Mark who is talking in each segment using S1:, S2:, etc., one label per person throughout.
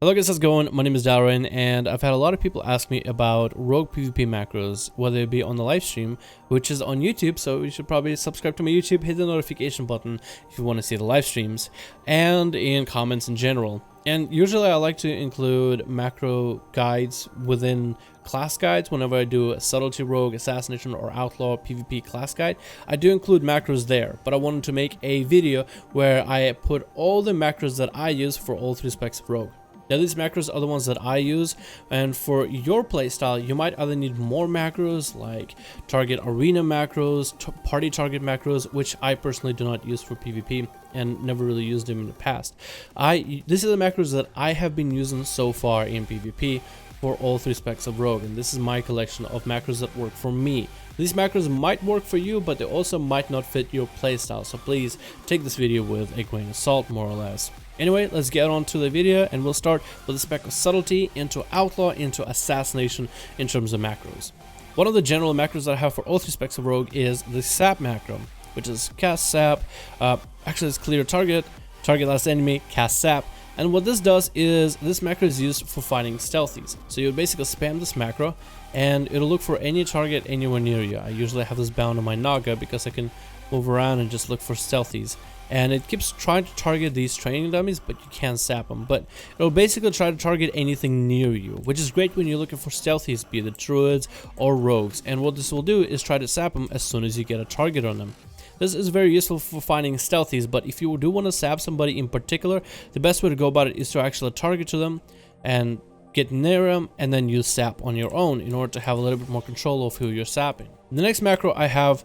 S1: Hello guys, how's it going? My name is Darren, and I've had a lot of people ask me about rogue PvP macros, whether it be on the live stream, which is on YouTube, so you should probably subscribe to my YouTube, hit the notification button if you want to see the live streams, and in comments in general. And usually I like to include macro guides within class guides whenever I do a Subtlety, Rogue, Assassination, or Outlaw PvP class guide. I do include macros there, but I wanted to make a video where I put all the macros that I use for all three specs of Rogue. Now these macros are the ones that I use, and for your playstyle you might either need more macros like target arena macros, party target macros, which I personally do not use for PvP and never really used them in the past. These are the macros that I have been using so far in PvP for all three specs of Rogue, and this is my collection of macros that work for me. These macros might work for you, but they also might not fit your playstyle, so please take this video with a grain of salt, more or less. Anyway, let's get on to the video, and we'll start with the spec of Subtlety, into Outlaw, into Assassination in terms of macros. One of the general macros that I have for all three specs of Rogue is the Sap Macro, which is cast Sap, actually it's clear target, target last enemy, cast Sap. And what this does is, this macro is used for fighting stealthies. So you basically spam this macro, and it'll look for any target anywhere near you. I usually have this bound on my Naga because I can move around and just look for stealthies. And it keeps trying to target these training dummies, but you can't sap them. But it'll basically try to target anything near you, which is great when you're looking for stealthies, be it druids or rogues. And what this will do is try to sap them as soon as you get a target on them. This is very useful for finding stealthies, but if you do want to sap somebody in particular, the best way to go about it is to actually target to them and get near them, and then use sap on your own in order to have a little bit more control of who you're sapping. The next macro I have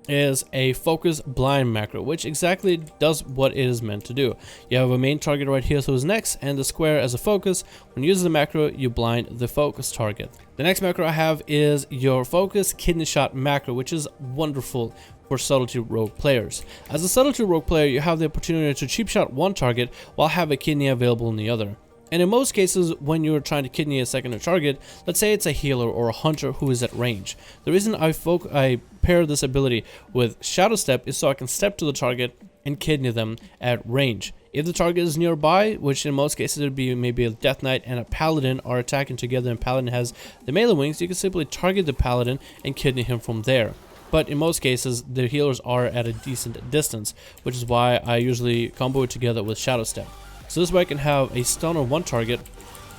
S1: is a focus blind macro, which exactly does what it is meant to do. You have a main target right here, so it's next, and the square as a focus. When you use the macro, you blind the focus target. The next macro I have is your focus kidney shot macro, which is wonderful for Subtlety Rogue players. As a Subtlety Rogue player, you have the opportunity to cheap shot one target while have a kidney available in the other. And in most cases, when you're trying to kidney a secondary target, let's say it's a healer or a hunter who is at range. The reason I pair this ability with Shadowstep is so I can step to the target and kidney them at range. If the target is nearby, which in most cases it would be maybe a Death Knight and a Paladin are attacking together, and Paladin has the melee wings, you can simply target the Paladin and kidney him from there. But in most cases, the healers are at a decent distance, which is why I usually combo it together with Shadowstep. So this way I can have a stun on one target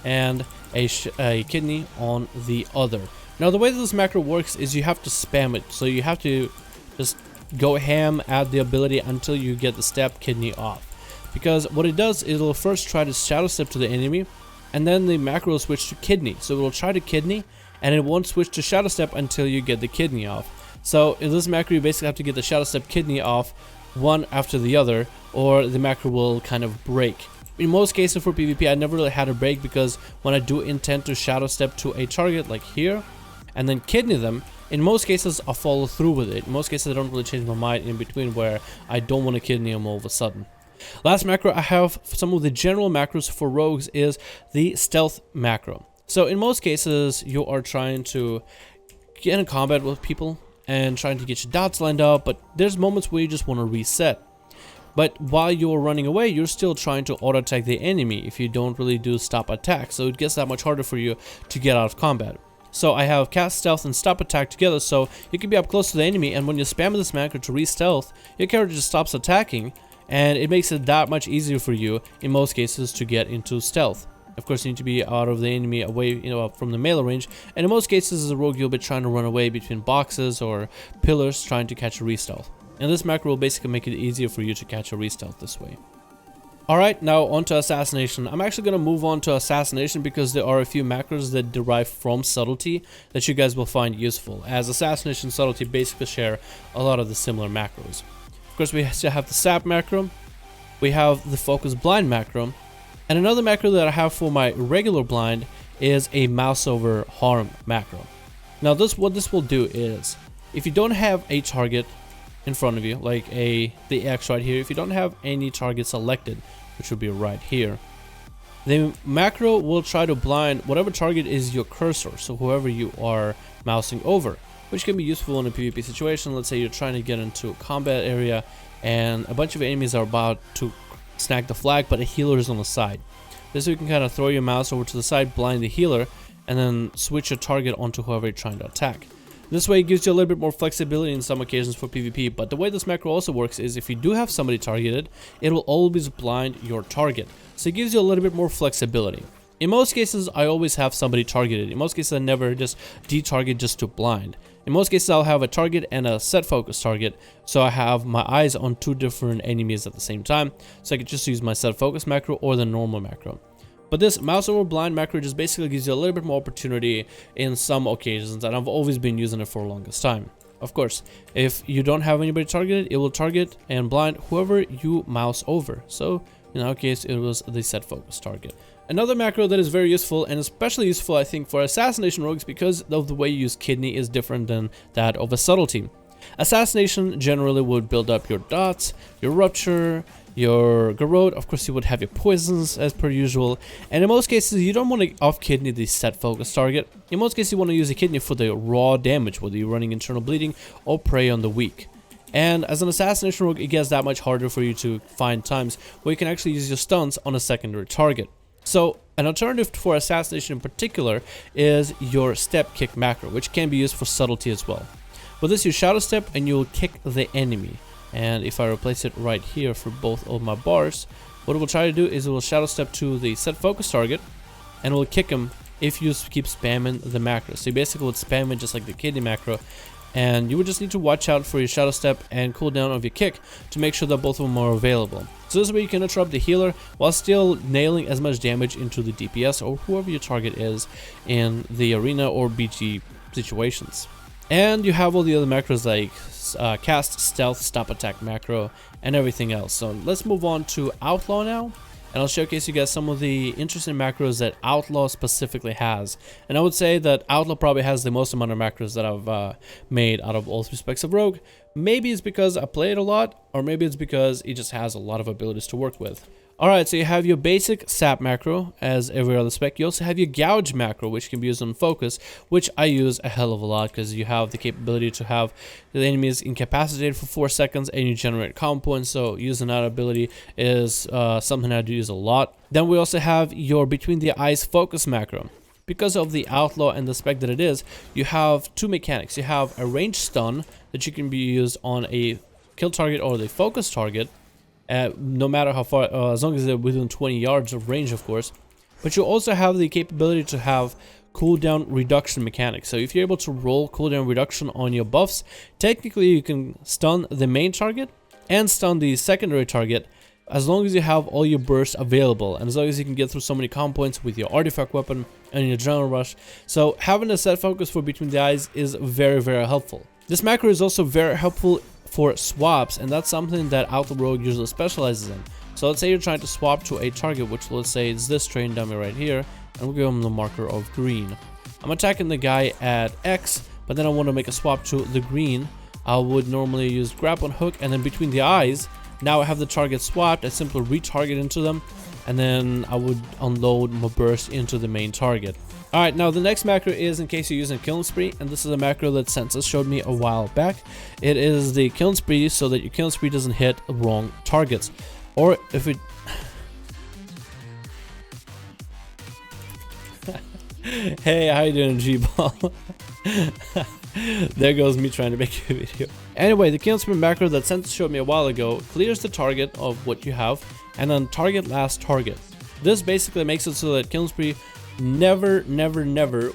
S1: and a kidney on the other. Now the way that this macro works is you have to spam it. So you have to just go ham at the ability until you get the step kidney off. Because what it does, it'll first try to shadow step to the enemy, and then the macro will switch to kidney. So it will try to kidney, and it won't switch to shadow step until you get the kidney off. So in this macro you basically have to get the shadow step kidney off one after the other, or the macro will kind of break. In most cases for PvP, I never really had a break, because when I do intend to shadow step to a target like here and then kidney them, in most cases I'll follow through with it. In most cases I don't really change my mind in between where I don't want to kidney them all of a sudden. Last macro I have, some of the general macros for rogues, is the stealth macro. So in most cases you are trying to get in combat with people and trying to get your dots lined up, but there's moments where you just want to reset. But while you're running away, you're still trying to auto-attack the enemy if you don't really do stop attack, so it gets that much harder for you to get out of combat. So I have cast stealth and stop attack together, so you can be up close to the enemy, and when you spam this macro to re-stealth, your character just stops attacking, and it makes it that much easier for you in most cases to get into stealth. Of course, you need to be out of the enemy, away, from the melee range, and in most cases as a rogue you'll be trying to run away between boxes or pillars trying to catch a re-stealth. And this macro will basically make it easier for you to catch a re-stealth this way. Alright, now on to Assassination. I'm actually going to move on to Assassination because there are a few macros that derive from Subtlety that you guys will find useful, as Assassination and Subtlety basically share a lot of the similar macros. Of course, we still have the Sap macro, we have the Focus Blind macro, and another macro that I have for my regular blind is a mouseover.harm macro. Now what this will do is, if you don't have a target in front of you, like the X right here, if you don't have any target selected, which would be right here, the macro will try to blind whatever target is your cursor, so whoever you are mousing over, which can be useful in a PvP situation. Let's say you're trying to get into a combat area and a bunch of enemies are about to snag the flag, but a healer is on the side. This way you can kind of throw your mouse over to the side, blind the healer, and then switch your target onto whoever you're trying to attack. This way it gives you a little bit more flexibility in some occasions for PvP, but the way this macro also works is if you do have somebody targeted, it will always blind your target. So it gives you a little bit more flexibility. In most cases, I always have somebody targeted. In most cases, I never just detarget just to blind. In most cases, I'll have a target and a set focus target, so I have my eyes on 2 different enemies at the same time, so I could just use my set focus macro or the normal macro. But this mouse over blind macro just basically gives you a little bit more opportunity in some occasions, and I've always been using it for the longest time. Of course, if you don't have anybody targeted, it will target and blind whoever you mouse over. So in our case, it was the set focus target. Another macro that is very useful, and especially useful I think for assassination rogues because of the way you use kidney is different than that of a subtlety. Assassination generally would build up your dots, your rupture, your garrote. Of course you would have your poisons as per usual, and in most cases you don't want to off kidney the set focus target. In most cases you want to use a kidney for the raw damage, whether you're running internal bleeding or prey on the weak. And as an assassination rogue, it gets that much harder for you to find times where you can actually use your stuns on a secondary target. So an alternative for assassination in particular is your step kick macro, which can be used for subtlety as well. With this you shadow step and you'll kick the enemy. And if I replace it right here for both of my bars, what it will try to do is it will shadow step to the set focus target and it will kick him if you keep spamming the macro. So you basically would spam it just like the kidney macro, and you would just need to watch out for your shadow step and cooldown of your kick to make sure that both of them are available. So this way you can interrupt the healer while still nailing as much damage into the DPS or whoever your target is in the arena or BG situations. And you have all the other macros like cast, stealth, stopattack macro, and everything else. So let's move on to Outlaw now, and I'll showcase you guys some of the interesting macros that Outlaw specifically has. And I would say that Outlaw probably has the most amount of macros that I've made out of all 3 specs of Rogue. Maybe it's because I play it a lot, or maybe it's because it just has a lot of abilities to work with. Alright, so you have your basic Sap Macro, as every other spec. You also have your Gouge Macro, which can be used on focus, which I use a hell of a lot, because you have the capability to have the enemies incapacitated for 4 seconds, and you generate comp points, so using that ability is something I do use a lot. Then we also have your Between the Eyes Focus Macro. Because of the Outlaw and the spec that it is, you have 2 mechanics. You have a ranged stun that you can be used on a kill target or the focus target, no matter how far, as long as they're within 20 yards of range, of course. But you also have the capability to have cooldown reduction mechanics. So if you're able to roll cooldown reduction on your buffs, technically you can stun the main target and stun the secondary target as long as you have all your bursts available, and as long as you can get through so many comp points with your artifact weapon and your adrenaline rush. So having a set focus for Between the Eyes is very, very helpful. This macro is also very helpful for swaps, and that's something that Outlaw Rogue usually specializes in. So let's say you're trying to swap to a target, which let's say is this train dummy right here, and we'll give him the marker of green. I'm attacking the guy at X, but then I want to make a swap to the green. I would normally use Grappling Hook, and then Between the Eyes, now I have the target swapped, I simply retarget into them, and then I would unload my burst into the main target. Alright, now the next macro is in case you're using Killing Spree, and this is a macro that Census showed me a while back. It is the Killing Spree so that your Killing Spree doesn't hit wrong targets. Or if it... Hey, how you doing, G-Ball? There goes me trying to make a video. Anyway, the Killing Spree macro that Census showed me a while ago clears the target of what you have, and then target last target. This basically makes it so that Killing Spree never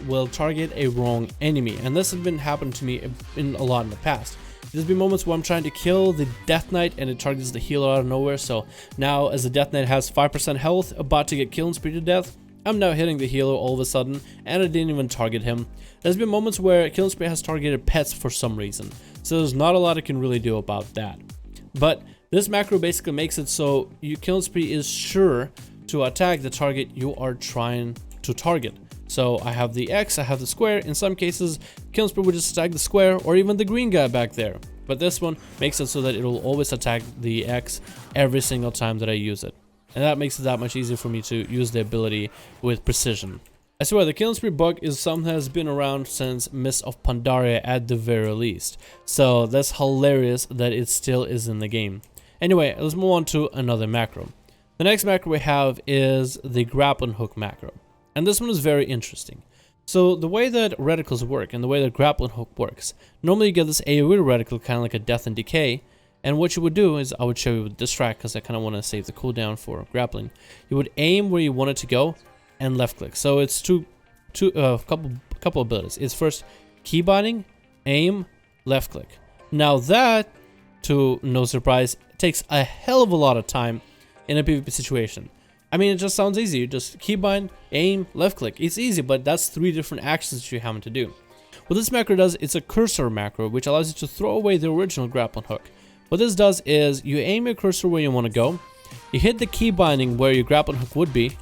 S1: will target a wrong enemy, and this has been happening to me in a lot in the past. There's been moments where I'm trying to kill the Death Knight and it targets the healer out of nowhere, so now as the Death Knight has 5% health, about to get Killing Spree to death, I'm now hitting the healer all of a sudden, and I didn't even target him. There's been moments where Killing Spree has targeted pets for some reason, so there's not a lot I can really do about that. But this macro basically makes it so your Killing Spree is sure to attack the target you are trying to target. So I have the X, I have the square. In some cases, Killing Spree would just attack the square or even the green guy back there. But this one makes it so that it will always attack the X every single time that I use it. And that makes it that much easier for me to use the ability with precision. I swear, the Killing Spree bug is something that has been around since Mists of Pandaria at the very least. So that's hilarious that it still is in the game. Anyway, let's move on to another macro. The next macro we have is the Grappling Hook macro. And this one is very interesting. So the way that reticles work and the way that Grappling Hook works, normally you get this AoE reticle, kind of like a Death and Decay. And what you would do is, I would show you with Distract because I kind of want to save the cooldown for grappling. You would aim where you want it to go and left click. So it's couple abilities. It's first key binding, aim, left click. Now that, to no surprise, takes a hell of a lot of time in a PvP situation. I mean, it just sounds easy. You just keybind, aim, left click. It's easy, but that's 3 different actions that you have to do. What this macro does, it's a cursor macro, which allows you to throw away the original grappling hook. What this does is, you aim your cursor where you want to go, you hit the key binding where your grappling hook would be,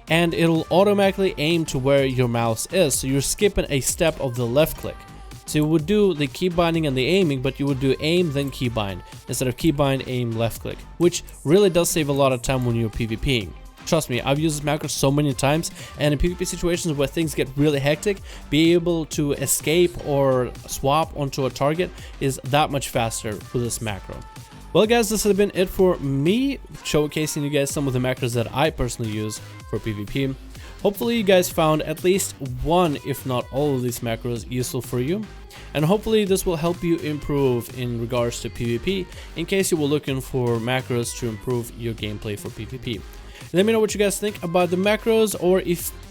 S1: and it'll automatically aim to where your mouse is, so you're skipping a step of the left click. So you would do the key binding and the aiming, but you would do aim then key bind instead of key bind, aim, left click, which really does save a lot of time when you're PvPing. Trust me, I've used this macro so many times, and in PvP situations where things get really hectic, being able to escape or swap onto a target is that much faster with this macro. Well guys, this has been it for me, showcasing you guys some of the macros that I personally use for PvP. Hopefully you guys found at least one, if not all of these macros useful for you. And hopefully this will help you improve in regards to PvP, in case you were looking for macros to improve your gameplay for PvP. Let me know what you guys think about the macros, or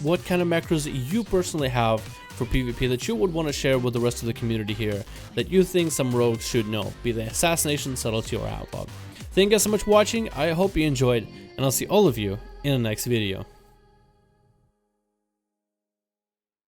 S1: what kind of macros you personally have for PvP that you would want to share with the rest of the community here, that you think some rogues should know, be they Assassination, Subtlety, or Outlaw. Thank you guys so much for watching, I hope you enjoyed, and I'll see all of you in the next video.